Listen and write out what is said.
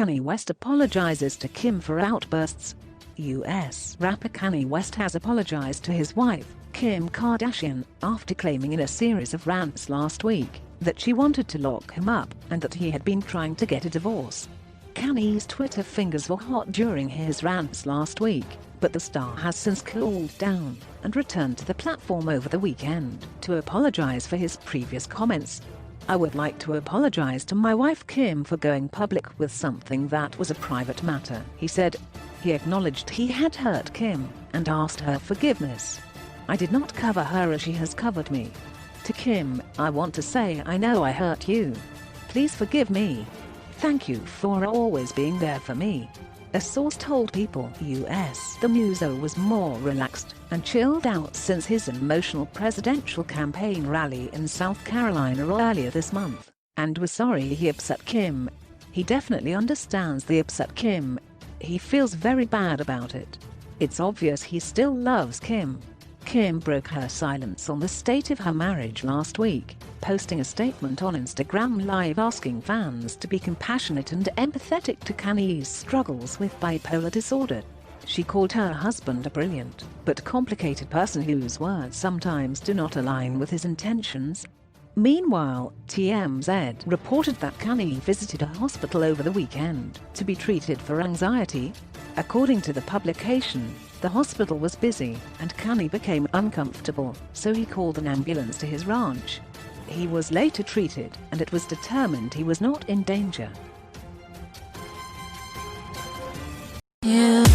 Kanye West apologizes to Kim for outbursts. US rapper Kanye West has apologized to his wife, Kim Kardashian, after claiming in a series of rants last week that she wanted to lock him up and that he had been trying to get a divorce. Kanye's Twitter fingers were hot during his rants last week, but the star has since cooled down and returned to the platform over the weekend to apologize for his previous comments. "I would like to apologize to my wife Kim for going public with something that was a private matter," he said. He acknowledged he had hurt Kim and asked her forgiveness. "I did not cover her as she has covered me. To Kim, I want to say I know I hurt you. Please forgive me. Thank you for always being there for me." A source told People US the muso was more relaxed and chilled out since his emotional presidential campaign rally in South Carolina earlier this month, and was sorry he upset Kim. "He definitely understands the upset Kim. He feels very bad about it. It's obvious he still loves Kim." Kim broke her silence on the state of her marriage last week, posting a statement on Instagram Live asking fans to be compassionate and empathetic to Kanye's struggles with bipolar disorder. She called her husband a brilliant but complicated person whose words sometimes do not align with his intentions. Meanwhile, TMZ reported that Kanye visited a hospital over the weekend to be treated for anxiety. According to the publication, the hospital was busy and Kanye became uncomfortable, so he called an ambulance to his ranch. He was later treated and it was determined he was not in danger. Yeah.